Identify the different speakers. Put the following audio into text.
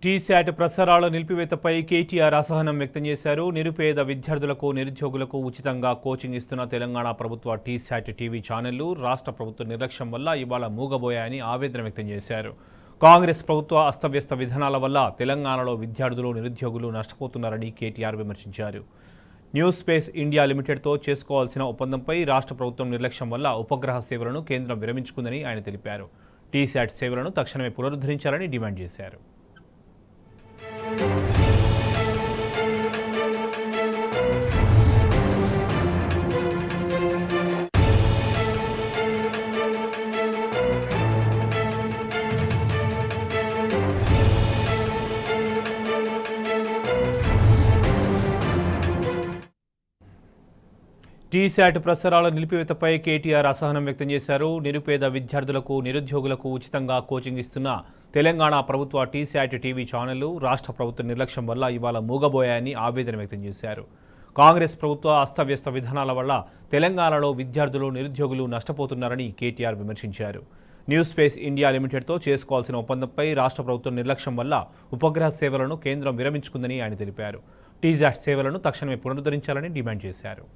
Speaker 1: టీశాట్ ప్రసారాల నిలిపివేతపై కేటీఆర్ అసహనం వ్యక్తం చేశారు. నిరుపేద విద్యార్థులకు, నిరుద్యోగులకు ఉచితంగా కోచింగ్ ఇస్తున్న తెలంగాణ ప్రభుత్వ టీశాట్ టీవీ ఛానళ్లు రాష్ట్ర ప్రభుత్వ నిర్లక్ష్యం వల్ల ఇవాళ మూగబోయాయని ఆవేదన వ్యక్తం చేశారు. కాంగ్రెస్ ప్రభుత్వ అస్తవ్యస్త విధానాల వల్ల తెలంగాణలో విద్యార్థులు, నిరుద్యోగులు నష్టపోతున్నారని కేటీఆర్ విమర్శించారు. న్యూస్ స్పేస్ ఇండియా లిమిటెడ్తో చేసుకోవాల్సిన ఒప్పందంపై రాష్ట్ర ప్రభుత్వం నిర్లక్ష్యం వల్ల ఉపగ్రహ సేవలను కేంద్రం విరమించుకుందని ఆయన తెలిపారు. టీశాట్ సేవలను తక్షణమే పునరుద్ధరించాలని డిమాండ్ చేశారు. టీశాట్ ప్రసారాల నిలిపివేతపై కేటీఆర్ అసహనం వ్యక్తం చేశారు. నిరుపేద విద్యార్థులకు, నిరుద్యోగులకు ఉచితంగా కోచింగ్ ఇస్తున్న తెలంగాణ ప్రభుత్వ టీశాట్ టీవీ ఛానళ్లు రాష్ట్ర ప్రభుత్వ నిర్లక్ష్యం వల్ల ఇవాళ మూగబోయాయని ఆవేదన వ్యక్తం చేశారు. కాంగ్రెస్ ప్రభుత్వ అస్తవ్యస్త విధానాల వల్ల తెలంగాణలో విద్యార్థులు, నిరుద్యోగులు నష్టపోతున్నారని కేటీఆర్ విమర్శించారు. న్యూస్ స్పేస్ ఇండియా లిమిటెడ్తో చేసుకోవాల్సిన ఒప్పందంపై రాష్ట్ర ప్రభుత్వం నిర్లక్ష్యం వల్ల ఉపగ్రహ సేవలను కేంద్రం విరమించుకుందని ఆయన తెలిపారు. టీశాట్ సేవలను తక్షణమే పునరుద్ధరించాలని డిమాండ్ చేశారు.